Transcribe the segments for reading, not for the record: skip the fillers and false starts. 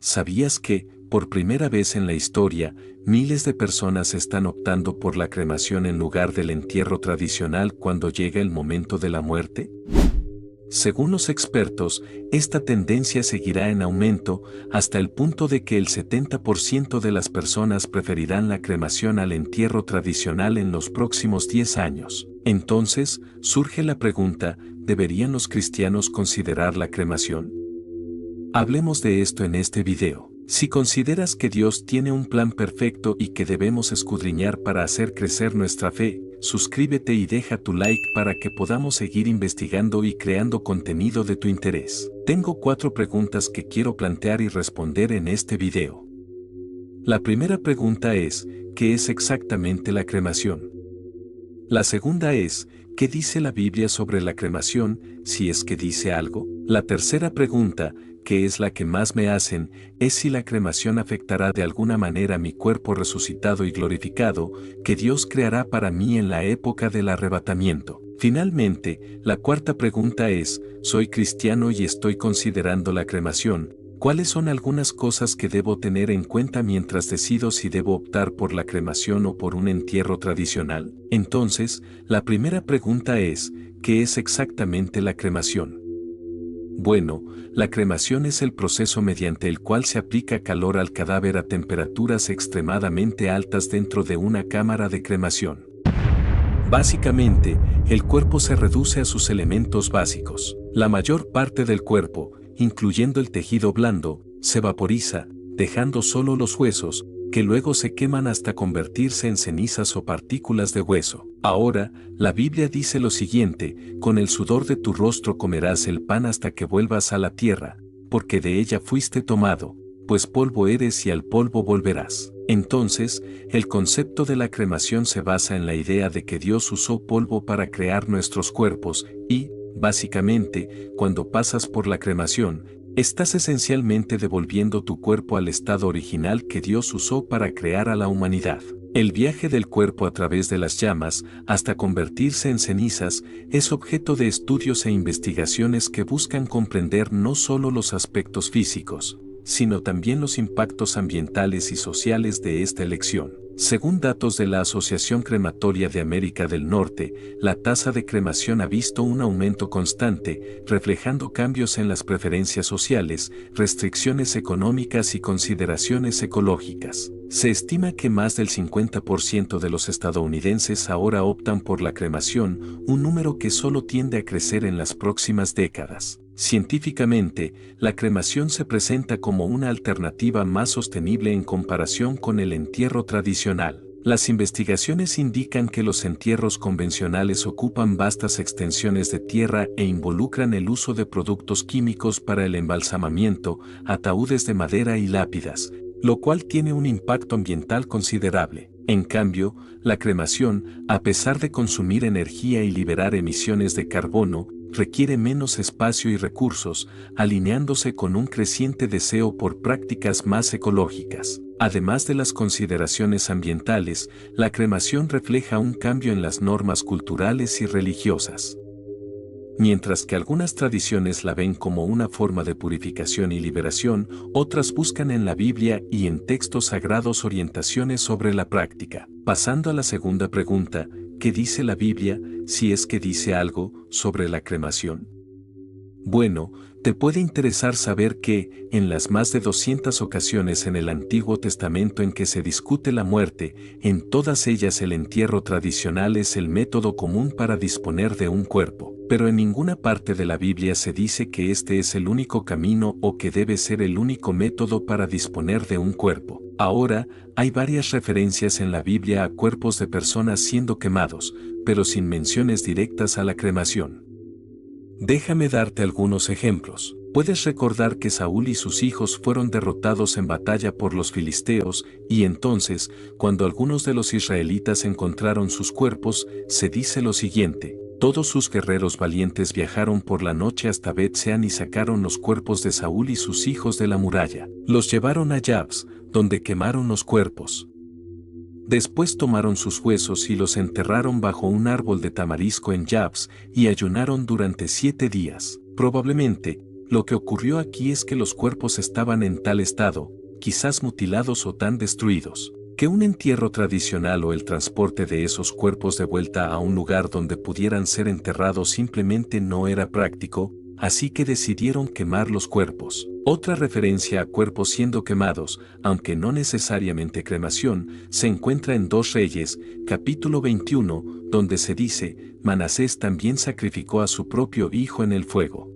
¿Sabías que, por primera vez en la historia, miles de personas están optando por la cremación en lugar del entierro tradicional cuando llega el momento de la muerte? Según los expertos, esta tendencia seguirá en aumento hasta el punto de que el 70% de las personas preferirán la cremación al entierro tradicional en los próximos 10 años. Entonces, surge la pregunta, ¿deberían los cristianos considerar la cremación? Hablemos de esto en este video. Si consideras que Dios tiene un plan perfecto y que debemos escudriñar para hacer crecer nuestra fe, suscríbete y deja tu like para que podamos seguir investigando y creando contenido de tu interés. Tengo 4 preguntas que quiero plantear y responder en este video. La primera pregunta es, ¿qué es exactamente la cremación? La segunda es, ¿qué dice la Biblia sobre la cremación, si es que dice algo? La tercera pregunta, que es la que más me hacen, es si la cremación afectará de alguna manera mi cuerpo resucitado y glorificado, que Dios creará para mí en la época del arrebatamiento. Finalmente, la cuarta pregunta es, soy cristiano y estoy considerando la cremación. ¿Cuáles son algunas cosas que debo tener en cuenta mientras decido si debo optar por la cremación o por un entierro tradicional? Entonces, la primera pregunta es, ¿qué es exactamente la cremación? Bueno, la cremación es el proceso mediante el cual se aplica calor al cadáver a temperaturas extremadamente altas dentro de una cámara de cremación. Básicamente, el cuerpo se reduce a sus elementos básicos. La mayor parte del cuerpo, incluyendo el tejido blando, se vaporiza, dejando solo los huesos, que luego se queman hasta convertirse en cenizas o partículas de hueso. Ahora, la Biblia dice lo siguiente, con el sudor de tu rostro comerás el pan hasta que vuelvas a la tierra, porque de ella fuiste tomado, pues polvo eres y al polvo volverás. Entonces, el concepto de la cremación se basa en la idea de que Dios usó polvo para crear nuestros cuerpos y, básicamente, cuando pasas por la cremación, estás esencialmente devolviendo tu cuerpo al estado original que Dios usó para crear a la humanidad. El viaje del cuerpo a través de las llamas, hasta convertirse en cenizas, es objeto de estudios e investigaciones que buscan comprender no solo los aspectos físicos, sino también los impactos ambientales y sociales de esta elección. Según datos de la Asociación Crematoria de América del Norte, la tasa de cremación ha visto un aumento constante, reflejando cambios en las preferencias sociales, restricciones económicas y consideraciones ecológicas. Se estima que más del 50% de los estadounidenses ahora optan por la cremación, un número que solo tiende a crecer en las próximas décadas. Científicamente, la cremación se presenta como una alternativa más sostenible en comparación con el entierro tradicional. Las investigaciones indican que los entierros convencionales ocupan vastas extensiones de tierra e involucran el uso de productos químicos para el embalsamamiento, ataúdes de madera y lápidas, lo cual tiene un impacto ambiental considerable. En cambio, la cremación, a pesar de consumir energía y liberar emisiones de carbono, requiere menos espacio y recursos, alineándose con un creciente deseo por prácticas más ecológicas. Además de las consideraciones ambientales, la cremación refleja un cambio en las normas culturales y religiosas. Mientras que algunas tradiciones la ven como una forma de purificación y liberación, otras buscan en la Biblia y en textos sagrados orientaciones sobre la práctica. Pasando a la segunda pregunta, ¿qué dice la Biblia, si es que dice algo, sobre la cremación? Bueno, te puede interesar saber que, en las más de 200 ocasiones en el Antiguo Testamento en que se discute la muerte, en todas ellas el entierro tradicional es el método común para disponer de un cuerpo. Pero en ninguna parte de la Biblia se dice que este es el único camino o que debe ser el único método para disponer de un cuerpo. Ahora, hay varias referencias en la Biblia a cuerpos de personas siendo quemados, pero sin menciones directas a la cremación. Déjame darte algunos ejemplos. Puedes recordar que Saúl y sus hijos fueron derrotados en batalla por los filisteos, y entonces, cuando algunos de los israelitas encontraron sus cuerpos, se dice lo siguiente: todos sus guerreros valientes viajaron por la noche hasta Bet-Sean y sacaron los cuerpos de Saúl y sus hijos de la muralla. Los llevaron a Jabs, donde quemaron los cuerpos. Después tomaron sus huesos y los enterraron bajo un árbol de tamarisco en Jabs, y ayunaron durante 7 días. Probablemente, Lo que ocurrió aquí es que los cuerpos estaban en tal estado, quizás mutilados o tan destruidos, que un entierro tradicional o el transporte de esos cuerpos de vuelta a un lugar donde pudieran ser enterrados simplemente no era práctico, así que decidieron quemar los cuerpos. Otra referencia a cuerpos siendo quemados, aunque no necesariamente cremación, se encuentra en 2 Reyes, capítulo 21, donde se dice, Manasés también sacrificó a su propio hijo en el fuego.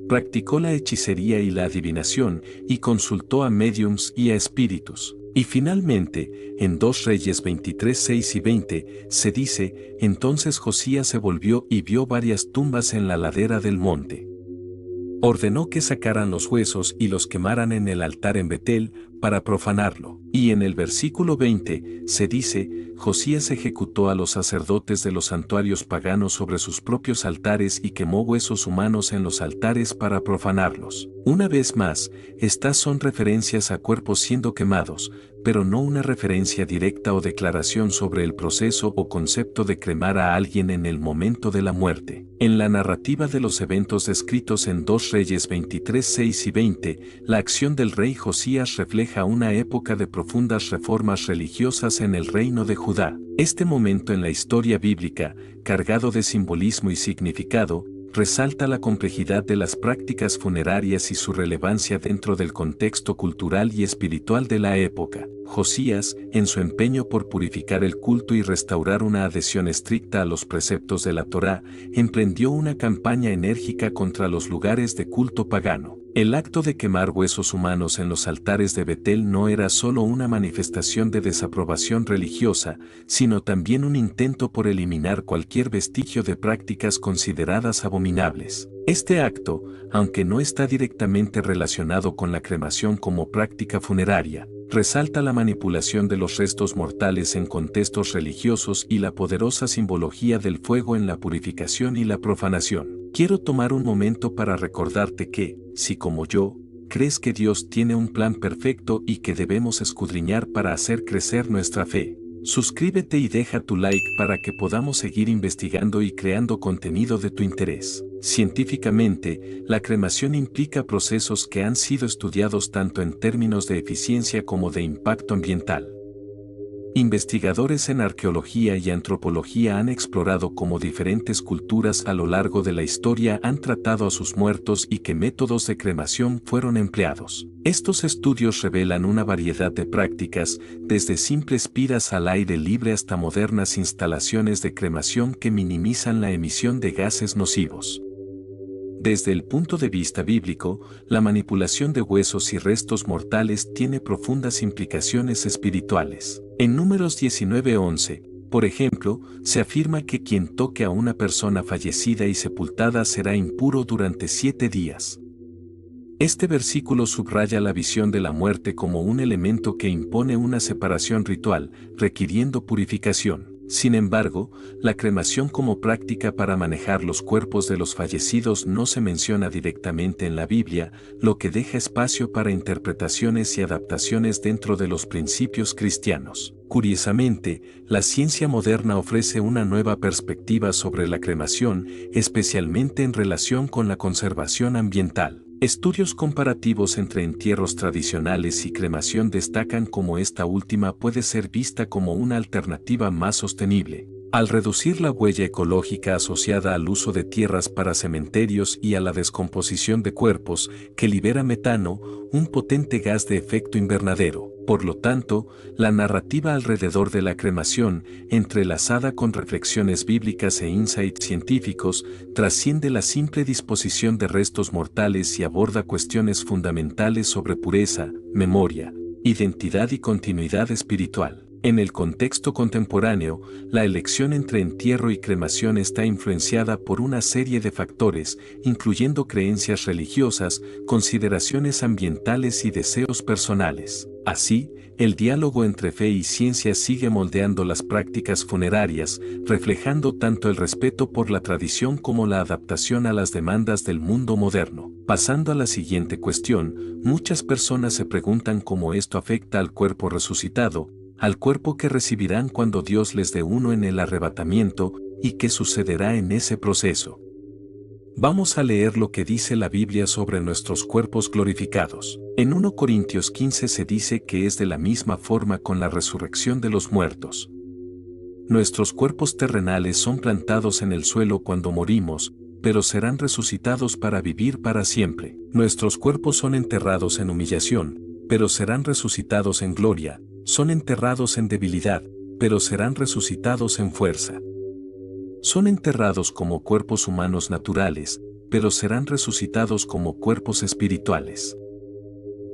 Practicó la hechicería y la adivinación, y consultó a médiums y a espíritus. Y finalmente, en 2 Reyes 23, 6 y 20, se dice, entonces Josías se volvió y vio varias tumbas en la ladera del monte. Ordenó que sacaran los huesos y los quemaran en el altar en Betel, para profanarlo. Y en el versículo 20, se dice, Josías ejecutó a los sacerdotes de los santuarios paganos sobre sus propios altares y quemó huesos humanos en los altares para profanarlos. Una vez más, estas son referencias a cuerpos siendo quemados, pero no una referencia directa o declaración sobre el proceso o concepto de cremar a alguien en el momento de la muerte. En la narrativa de los eventos descritos en 2 Reyes 23, 6 y 20, la acción del rey Josías refleja una época de profundas reformas religiosas en el reino de Judá. Este momento en la historia bíblica, cargado de simbolismo y significado, resalta la complejidad de las prácticas funerarias y su relevancia dentro del contexto cultural y espiritual de la época. Josías, en su empeño por purificar el culto y restaurar una adhesión estricta a los preceptos de la Torá, emprendió una campaña enérgica contra los lugares de culto pagano. El acto de quemar huesos humanos en los altares de Betel no era solo una manifestación de desaprobación religiosa, sino también un intento por eliminar cualquier vestigio de prácticas consideradas abominables. Este acto, aunque no está directamente relacionado con la cremación como práctica funeraria, resalta la manipulación de los restos mortales en contextos religiosos y la poderosa simbología del fuego en la purificación y la profanación. Quiero tomar un momento para recordarte que, si como yo, crees que Dios tiene un plan perfecto y que debemos escudriñar para hacer crecer nuestra fe, suscríbete y deja tu like para que podamos seguir investigando y creando contenido de tu interés. Científicamente, la cremación implica procesos que han sido estudiados tanto en términos de eficiencia como de impacto ambiental. Investigadores en arqueología y antropología han explorado cómo diferentes culturas a lo largo de la historia han tratado a sus muertos y qué métodos de cremación fueron empleados. Estos estudios revelan una variedad de prácticas, desde simples piras al aire libre hasta modernas instalaciones de cremación que minimizan la emisión de gases nocivos. Desde el punto de vista bíblico, la manipulación de huesos y restos mortales tiene profundas implicaciones espirituales. En Números 19:11, por ejemplo, se afirma que quien toque a una persona fallecida y sepultada será impuro durante 7 días. Este versículo subraya la visión de la muerte como un elemento que impone una separación ritual, requiriendo purificación. Sin embargo, la cremación como práctica para manejar los cuerpos de los fallecidos no se menciona directamente en la Biblia, lo que deja espacio para interpretaciones y adaptaciones dentro de los principios cristianos. Curiosamente, la ciencia moderna ofrece una nueva perspectiva sobre la cremación, especialmente en relación con la conservación ambiental. Estudios comparativos entre entierros tradicionales y cremación destacan cómo esta última puede ser vista como una alternativa más sostenible, al reducir la huella ecológica asociada al uso de tierras para cementerios y a la descomposición de cuerpos, que libera metano, un potente gas de efecto invernadero. Por lo tanto, la narrativa alrededor de la cremación, entrelazada con reflexiones bíblicas e insights científicos, trasciende la simple disposición de restos mortales y aborda cuestiones fundamentales sobre pureza, memoria, identidad y continuidad espiritual. En el contexto contemporáneo, la elección entre entierro y cremación está influenciada por una serie de factores, incluyendo creencias religiosas, consideraciones ambientales y deseos personales. Así, el diálogo entre fe y ciencia sigue moldeando las prácticas funerarias, reflejando tanto el respeto por la tradición como la adaptación a las demandas del mundo moderno. Pasando a la siguiente cuestión, muchas personas se preguntan cómo esto afecta al cuerpo resucitado, al cuerpo que recibirán cuando Dios les dé uno en el arrebatamiento, y qué sucederá en ese proceso. Vamos a leer lo que dice la Biblia sobre nuestros cuerpos glorificados. En 1 Corintios 15 se dice que es de la misma forma con la resurrección de los muertos. Nuestros cuerpos terrenales son plantados en el suelo cuando morimos, pero serán resucitados para vivir para siempre. Nuestros cuerpos son enterrados en humillación, pero serán resucitados en gloria. Son enterrados en debilidad, pero serán resucitados en fuerza. Son enterrados como cuerpos humanos naturales, pero serán resucitados como cuerpos espirituales.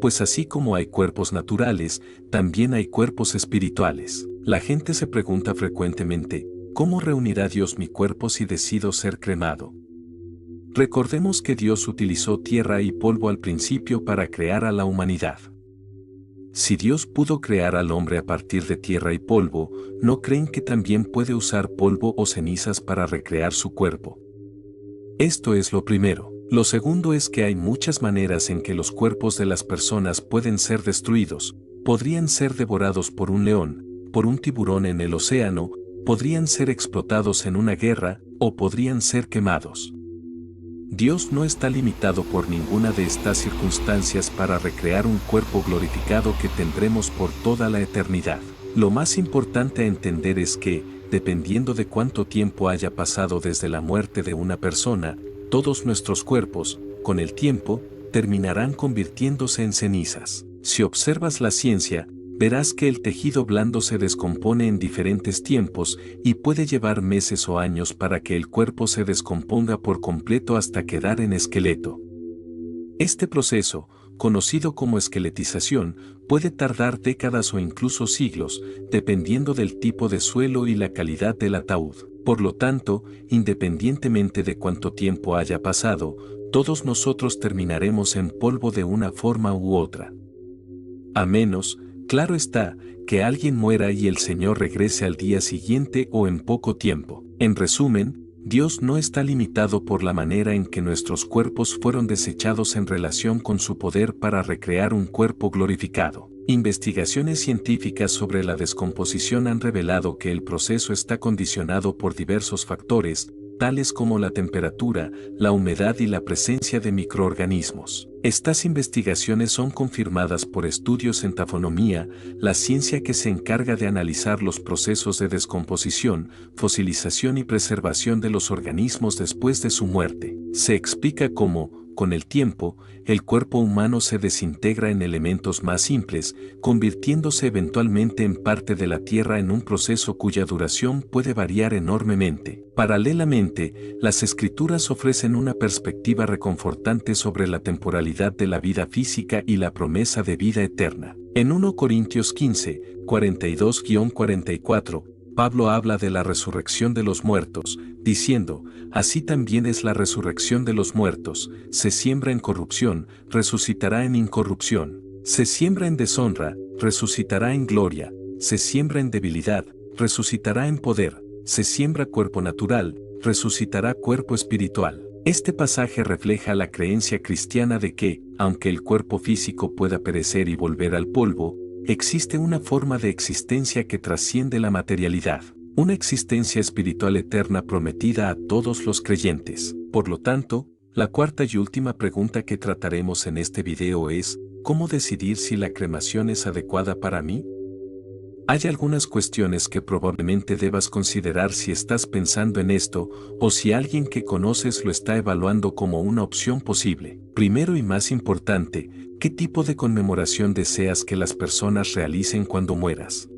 Pues así como hay cuerpos naturales, también hay cuerpos espirituales. La gente se pregunta frecuentemente, ¿cómo reunirá Dios mi cuerpo si decido ser cremado? Recordemos que Dios utilizó tierra y polvo al principio para crear a la humanidad. Si Dios pudo crear al hombre a partir de tierra y polvo, ¿no creen que también puede usar polvo o cenizas para recrear su cuerpo? Esto es lo primero. Lo segundo es que hay muchas maneras en que los cuerpos de las personas pueden ser destruidos. Podrían ser devorados por un león, por un tiburón en el océano, podrían ser explotados en una guerra, o podrían ser quemados. Dios no está limitado por ninguna de estas circunstancias para recrear un cuerpo glorificado que tendremos por toda la eternidad. Lo más importante a entender es que, dependiendo de cuánto tiempo haya pasado desde la muerte de una persona, todos nuestros cuerpos, con el tiempo, terminarán convirtiéndose en cenizas. Si observas la ciencia, verás que el tejido blando se descompone en diferentes tiempos y puede llevar meses o años para que el cuerpo se descomponga por completo hasta quedar en esqueleto. Este proceso, conocido como esqueletización, puede tardar décadas o incluso siglos, dependiendo del tipo de suelo y la calidad del ataúd. Por lo tanto, independientemente de cuánto tiempo haya pasado, todos nosotros terminaremos en polvo de una forma u otra. A menos, claro está, que alguien muera y el Señor regrese al día siguiente o en poco tiempo. En resumen, Dios no está limitado por la manera en que nuestros cuerpos fueron desechados en relación con su poder para recrear un cuerpo glorificado. Investigaciones científicas sobre la descomposición han revelado que el proceso está condicionado por diversos factores, tales como la temperatura, la humedad y la presencia de microorganismos. Estas investigaciones son confirmadas por estudios en tafonomía, la ciencia que se encarga de analizar los procesos de descomposición, fosilización y preservación de los organismos después de su muerte. Se explica cómo, con el tiempo, el cuerpo humano se desintegra en elementos más simples, convirtiéndose eventualmente en parte de la Tierra en un proceso cuya duración puede variar enormemente. Paralelamente, las Escrituras ofrecen una perspectiva reconfortante sobre la temporalidad de la vida física y la promesa de vida eterna. En 1 Corintios 15, 42-44, Pablo habla de la resurrección de los muertos, diciendo, así también es la resurrección de los muertos, se siembra en corrupción, resucitará en incorrupción, se siembra en deshonra, resucitará en gloria, se siembra en debilidad, resucitará en poder, se siembra cuerpo natural, resucitará cuerpo espiritual. Este pasaje refleja la creencia cristiana de que, aunque el cuerpo físico pueda perecer y volver al polvo, existe una forma de existencia que trasciende la materialidad, una existencia espiritual eterna prometida a todos los creyentes. Por lo tanto, la cuarta y última pregunta que trataremos en este video es, ¿cómo decidir si la cremación es adecuada para mí? Hay algunas cuestiones que probablemente debas considerar si estás pensando en esto o si alguien que conoces lo está evaluando como una opción posible. Primero y más importante, ¿qué tipo de conmemoración deseas que las personas realicen cuando mueras?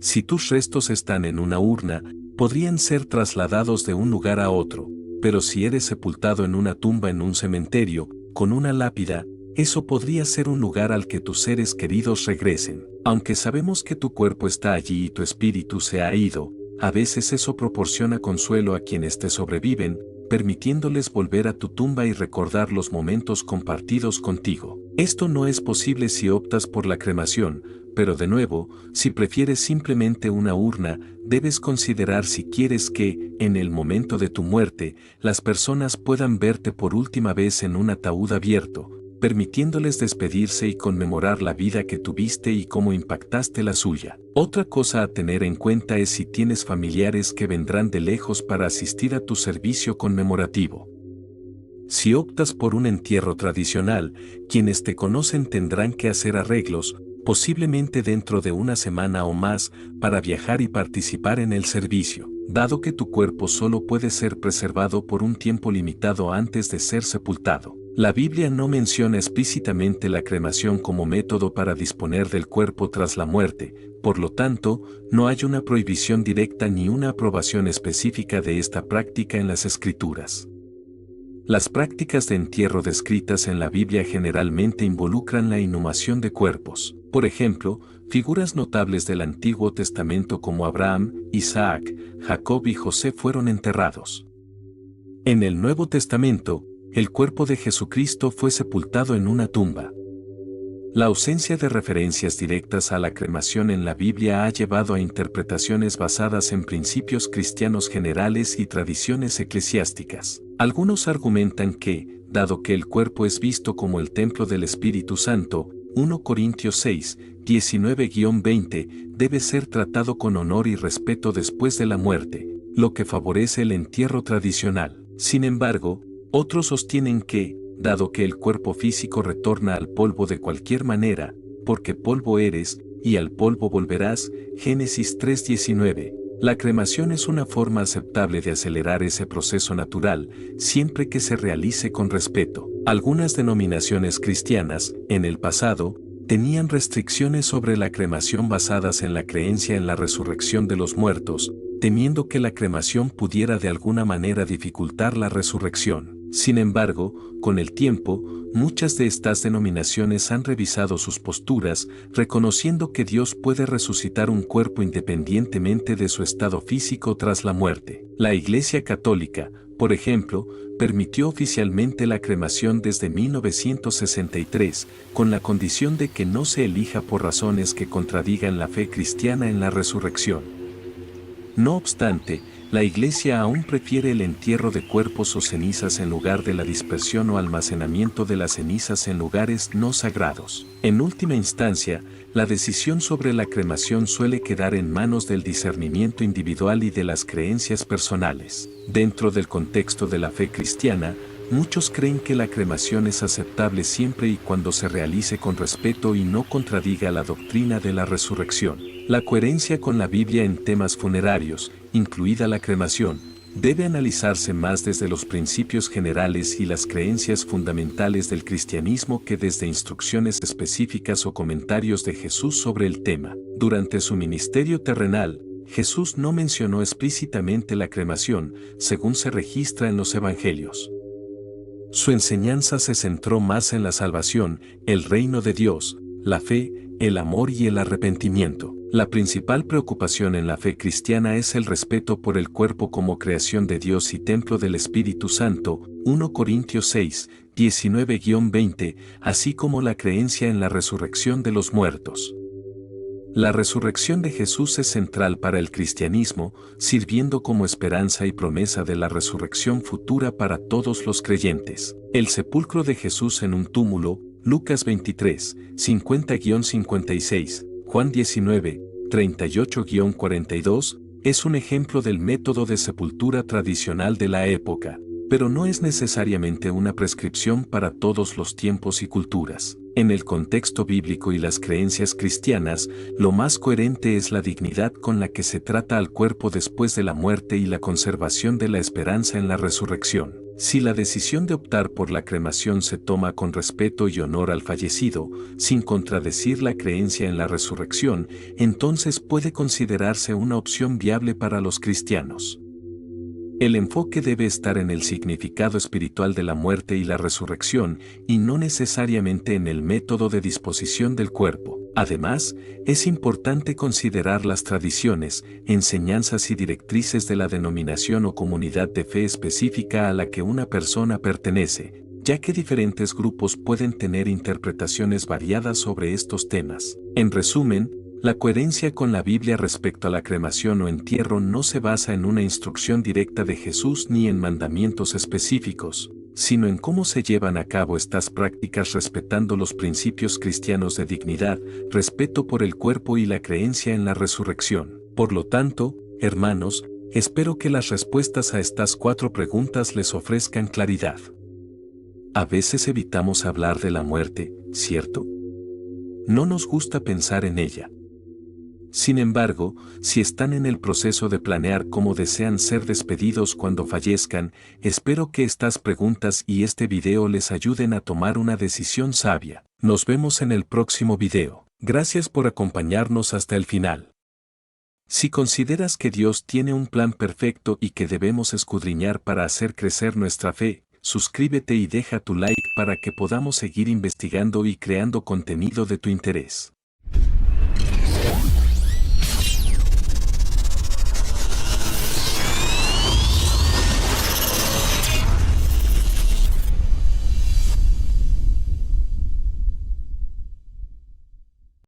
Si tus restos están en una urna, podrían ser trasladados de un lugar a otro, pero si eres sepultado en una tumba en un cementerio, con una lápida, eso podría ser un lugar al que tus seres queridos regresen. Aunque sabemos que tu cuerpo está allí y tu espíritu se ha ido, a veces eso proporciona consuelo a quienes te sobreviven, permitiéndoles volver a tu tumba y recordar los momentos compartidos contigo. Esto no es posible si optas por la cremación, pero de nuevo, si prefieres simplemente una urna, debes considerar si quieres que, en el momento de tu muerte, las personas puedan verte por última vez en un ataúd abierto, permitiéndoles despedirse y conmemorar la vida que tuviste y cómo impactaste la suya. Otra cosa a tener en cuenta es si tienes familiares que vendrán de lejos para asistir a tu servicio conmemorativo. Si optas por un entierro tradicional, quienes te conocen tendrán que hacer arreglos, posiblemente dentro de una semana o más, para viajar y participar en el servicio, dado que tu cuerpo solo puede ser preservado por un tiempo limitado antes de ser sepultado. La Biblia no menciona explícitamente la cremación como método para disponer del cuerpo tras la muerte, por lo tanto, no hay una prohibición directa ni una aprobación específica de esta práctica en las Escrituras. Las prácticas de entierro descritas en la Biblia generalmente involucran la inhumación de cuerpos. Por ejemplo, figuras notables del Antiguo Testamento como Abraham, Isaac, Jacob y José fueron enterrados. En el Nuevo Testamento, el cuerpo de Jesucristo fue sepultado en una tumba. La ausencia de referencias directas a la cremación en la Biblia ha llevado a interpretaciones basadas en principios cristianos generales y tradiciones eclesiásticas. Algunos argumentan que, dado que el cuerpo es visto como el templo del Espíritu Santo, 1 Corintios 6, 19-20, debe ser tratado con honor y respeto después de la muerte, lo que favorece el entierro tradicional. Sin embargo, otros sostienen que, dado que el cuerpo físico retorna al polvo de cualquier manera, porque polvo eres, y al polvo volverás, Génesis 3:19, la cremación es una forma aceptable de acelerar ese proceso natural, siempre que se realice con respeto. Algunas denominaciones cristianas, en el pasado, tenían restricciones sobre la cremación basadas en la creencia en la resurrección de los muertos, temiendo que la cremación pudiera de alguna manera dificultar la resurrección. Sin embargo, con el tiempo, muchas de estas denominaciones han revisado sus posturas, reconociendo que Dios puede resucitar un cuerpo independientemente de su estado físico tras la muerte. La Iglesia Católica, por ejemplo, permitió oficialmente la cremación desde 1963, con la condición de que no se elija por razones que contradigan la fe cristiana en la resurrección. No obstante, la Iglesia aún prefiere el entierro de cuerpos o cenizas en lugar de la dispersión o almacenamiento de las cenizas en lugares no sagrados. En última instancia, la decisión sobre la cremación suele quedar en manos del discernimiento individual y de las creencias personales. Dentro del contexto de la fe cristiana, muchos creen que la cremación es aceptable siempre y cuando se realice con respeto y no contradiga la doctrina de la resurrección. La coherencia con la Biblia en temas funerarios, incluida la cremación, debe analizarse más desde los principios generales y las creencias fundamentales del cristianismo que desde instrucciones específicas o comentarios de Jesús sobre el tema. Durante su ministerio terrenal, Jesús no mencionó explícitamente la cremación, según se registra en los Evangelios. Su enseñanza se centró más en la salvación, el reino de Dios, la fe, el amor y el arrepentimiento. La principal preocupación en la fe cristiana es el respeto por el cuerpo como creación de Dios y templo del Espíritu Santo, 1 Corintios 6, 19-20, así como la creencia en la resurrección de los muertos. La resurrección de Jesús es central para el cristianismo, sirviendo como esperanza y promesa de la resurrección futura para todos los creyentes. El sepulcro de Jesús en un túmulo, Lucas 23, 50-56, Juan 19, 38-42, es un ejemplo del método de sepultura tradicional de la época, pero no es necesariamente una prescripción para todos los tiempos y culturas. En el contexto bíblico y las creencias cristianas, lo más coherente es la dignidad con la que se trata al cuerpo después de la muerte y la conservación de la esperanza en la resurrección. Si la decisión de optar por la cremación se toma con respeto y honor al fallecido, sin contradecir la creencia en la resurrección, entonces puede considerarse una opción viable para los cristianos. El enfoque debe estar en el significado espiritual de la muerte y la resurrección, y no necesariamente en el método de disposición del cuerpo. Además, es importante considerar las tradiciones, enseñanzas y directrices de la denominación o comunidad de fe específica a la que una persona pertenece, ya que diferentes grupos pueden tener interpretaciones variadas sobre estos temas. En resumen, la coherencia con la Biblia respecto a la cremación o entierro no se basa en una instrucción directa de Jesús ni en mandamientos específicos, sino en cómo se llevan a cabo estas prácticas respetando los principios cristianos de dignidad, respeto por el cuerpo y la creencia en la resurrección. Por lo tanto, hermanos, espero que las respuestas a estas 4 preguntas les ofrezcan claridad. A veces evitamos hablar de la muerte, ¿cierto? No nos gusta pensar en ella. Sin embargo, si están en el proceso de planear cómo desean ser despedidos cuando fallezcan, espero que estas preguntas y este video les ayuden a tomar una decisión sabia. Nos vemos en el próximo video. Gracias por acompañarnos hasta el final. Si consideras que Dios tiene un plan perfecto y que debemos escudriñar para hacer crecer nuestra fe, suscríbete y deja tu like para que podamos seguir investigando y creando contenido de tu interés.